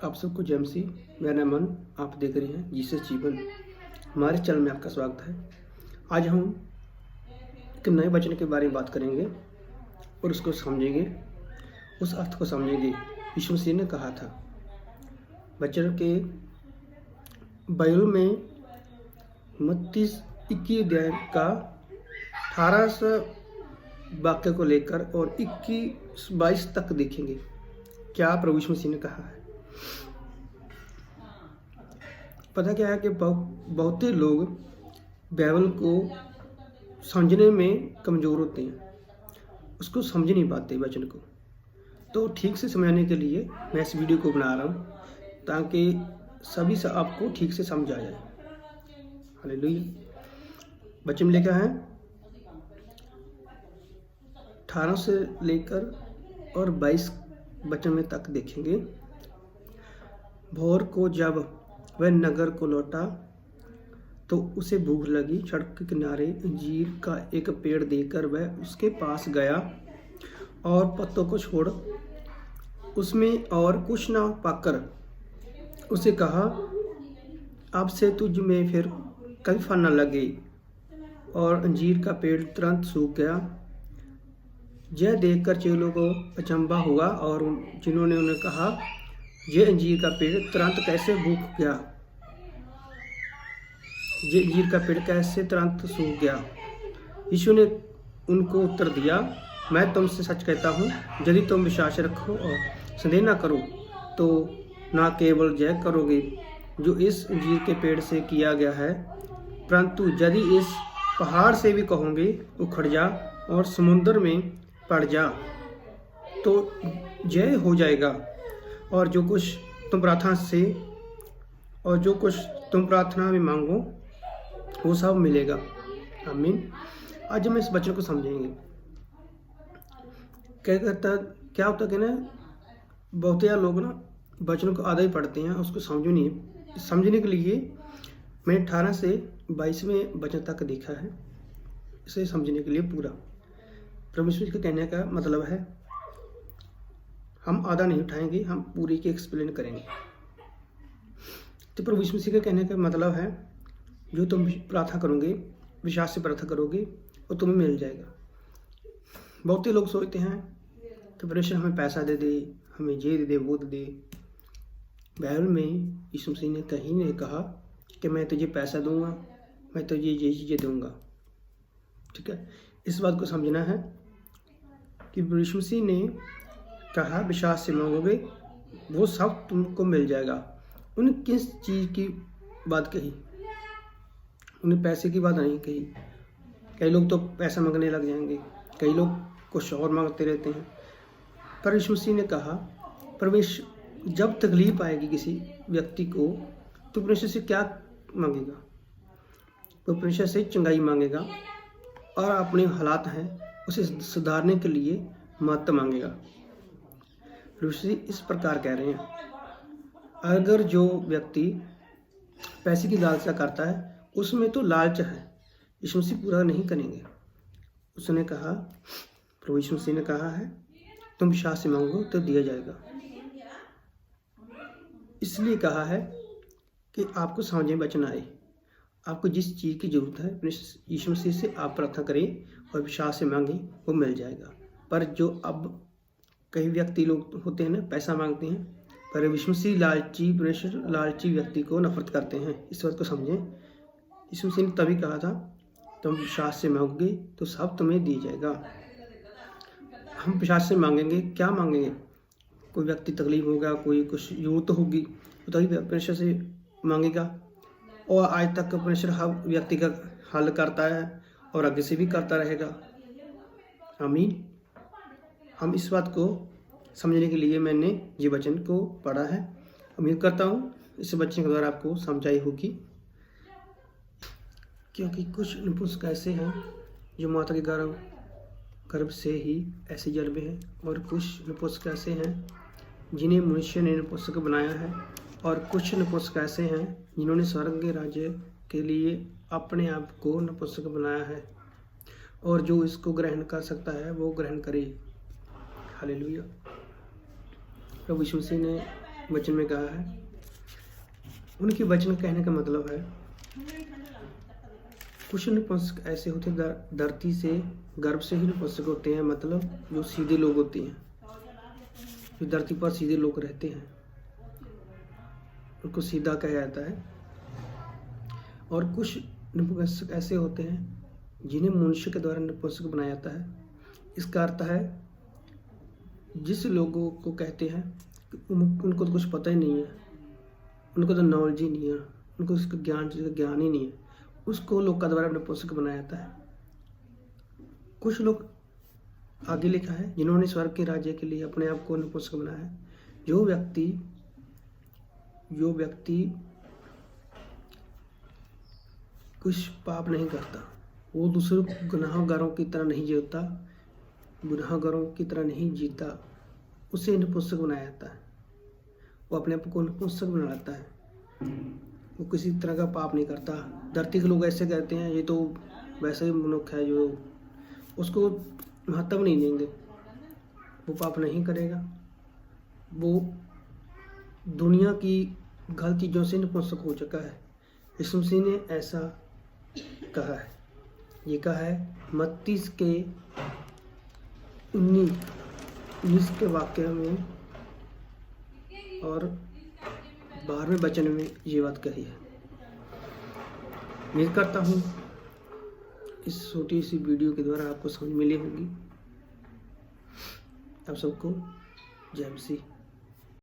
आप सबको जय मसीह। मेरा नाम मन, आप देख रहे हैं जीसस जीवन। हमारे चैनल में आपका स्वागत है। आज हम एक नए वचन के बारे में बात करेंगे और उसको समझेंगे, उस अर्थ को समझेंगे। यीशु मसीह ने कहा था वचन के बाइबल में मत्ती 21 अध्याय का 18 वाक्य को लेकर और 21-22 तक देखेंगे क्या प्रभु यीशु मसीह ने कहा है। पता क्या है कि बहुत ही लोग बाइबल को समझने में कमज़ोर होते हैं, उसको समझ नहीं पाते वचन को। तो ठीक से समझाने के लिए मैं इस वीडियो को बना रहा हूँ ताकि सभी से आपको ठीक से समझ आ जाए। हालेलुया। वचन में लिखा है 18 से लेकर और 22 वचन में तक देखेंगे। भोर को जब वह नगर को लौटा तो उसे भूख लगी। सड़क के किनारे अंजीर का एक पेड़ देखकर वह उसके पास गया और पत्तों को छोड़ उसमें और कुछ न पाकर उसे कहा, अब से तुझ में फिर कभी फल न लगे। और अंजीर का पेड़ तुरंत सूख गया। यह देखकर चेलों को अचंभा हुआ और जिन्होंने उन्हें कहा, यह अंजीर का पेड़ तुरंत कैसे सूख गया, ये अंजीर का पेड़ कैसे तुरंत सूख गया। यीशु ने उनको उत्तर दिया, मैं तुमसे सच कहता हूँ, यदि तुम विश्वास रखो और संदेह न करो तो न केवल यह करोगे जो इस अंजीर के पेड़ से किया गया है, परंतु यदि इस पहाड़ से भी कहोगे उखड़ जा और समुद्र में पड़ जा तो जय हो जाएगा। और जो कुछ तुम प्रार्थना में मांगो वो सब मिलेगा। आमीन। आज हम इस वचन को समझेंगे। क्या होता है ना, बहुत यार लोग ना वचन को आधा ही पढ़ते हैं, उसको समझने के लिए मैंने 18 से 22वें वचन तक देखा है, इसे समझने के लिए पूरा। प्रभु यीशु के कहने का मतलब है हम आधा नहीं उठाएंगे, हम पूरी की एक्सप्लेन करेंगे। तो प्रभु यीशु मसीह के कहने का मतलब है जो तुम प्रार्थना करोगे, विश्वास से प्रार्थना करोगे वो तुम्हें मिल जाएगा। बहुत ही लोग सोचते हैं कि परमेश्वर हमें पैसा दे दे, हमें ये दे दे, वो दे दे। बाइबल में यीशु मसीह ने कहीं नहीं कहा कि मैं तुझे पैसा दूंगा, मैं तुझे ये चीज़ें दूंगा। ठीक है, इस बात को समझना है कि यीशु मसीह ने कहा विश्वास से मांगोगे वो सब तुमको मिल जाएगा। उन्हें किस चीज़ की बात कही? उन्हें पैसे की बात नहीं कही। कई लोग तो पैसा मांगने लग जाएंगे, कई लोग कुछ और मांगते रहते हैं। पर यीशु मसीह ने कहा परमेश्वर जब तकलीफ आएगी किसी व्यक्ति को तो परमेश्वर से क्या मांगेगा? तो परमेश्वर से चंगाई मांगेगा और अपने हालात हैं उसे सुधारने के लिए मदद मांगेगा। ऋषि इस प्रकार कह रहे हैं, अगर जो व्यक्ति पैसे की लालसा करता है उसमें तो लालच है, यीशु मसीह पूरा नहीं करेंगे। उसने कहा, प्रभु यीशु मसीह ने कहा है तुम विश्वास से मांगो तो दिया जाएगा। इसलिए कहा है कि आपको समझ में वचन आए, आपको जिस चीज़ की जरूरत है यीशु मसीह से आप प्रार्थना करें और विश्वास से मांगें, वो मिल जाएगा। पर जो अब कई व्यक्ति लोग होते हैं ना, पैसा मांगते हैं, पर यीशु मसीह लालची व्यक्ति को नफरत करते हैं। इस बात को समझें। यीशु मसीह ने तभी कहा था तुम विश्वास से मांगोगे तो सब तुम्हें दिया जाएगा। हम विश्वास से मांगेंगे, क्या मांगेंगे? कोई व्यक्ति तकलीफ होगा, कोई कुछ जरूरत होगी तो तभी परमेश्वर से मांगेगा। और आज तक परमेश्वर हर व्यक्ति का हल करता है और आगे से भी करता रहेगा। आमीन। हम इस बात को समझने के लिए मैंने ये वचन को पढ़ा है। उम्मीद करता हूँ इस वचन के द्वारा आपको समझाई होगी, क्योंकि कुछ नपुंसक ऐसे हैं जो माता के गर्भ से ही ऐसे जन्मे हैं, और कुछ नपुंसक ऐसे हैं जिन्हें मनुष्य ने नपुंसक बनाया है, और कुछ नपुंसक ऐसे हैं जिन्होंने स्वर्ग के राज्य के लिए अपने आप को नपुंसक बनाया है। और जो इसको ग्रहण कर सकता है वो ग्रहण करे। हालेलुया। प्रभु यीशु मसीह ने वचन में कहा है। उनके वचन कहने का मतलब है, कुछ नपुंसक ऐसे होते हैं धरती से, गर्भ से ही नपुंसक होते हैं, मतलब जो सीधे लोग होते हैं, जो धरती पर सीधे लोग रहते हैं, उनको सीधा कहा जाता है। और कुछ नपुंसक ऐसे होते हैं जिन्हें मनुष्य के द्वारा नपुंसक बनाया जाता है। इसका अर्थ है जिस लोगों को कहते हैं कि उनको तो कुछ पता ही नहीं है, उनको तो नॉलेज ही नहीं है, उनको उसका ज्ञान ही नहीं है, उसको लोग का द्वारा नपुंसक बनाया जाता है। कुछ लोग आगे लिखा है जिन्होंने स्वर्ग के राज्य के लिए अपने आप को नपुंसक बनाया है। जो व्यक्ति कुछ पाप नहीं करता, वो दूसरे गुनाहगारों की तरह नहीं जीता, गुनाहगारों की तरह नहीं जीता, उसे नपुंसक बनाया जाता है। वो अपने आप को नपुंसक बनाता है, वो किसी तरह का पाप नहीं करता। धरती के लोग ऐसे कहते हैं ये तो वैसे ही मनुष्य है, जो उसको महत्व नहीं देंगे, वो पाप नहीं करेगा, वो दुनिया की गलत चीज़ों से नपुंसक हो चुका है। यीशु मसीह ने ऐसा कहा है। ये कहा है मत्ती के 19 के वाक्य में और 12वें वचन में ये बात कही है। उम्मीद करता हूँ इस छोटी सी वीडियो के द्वारा आपको समझ मिली होगी। आप सबको जय मसीह।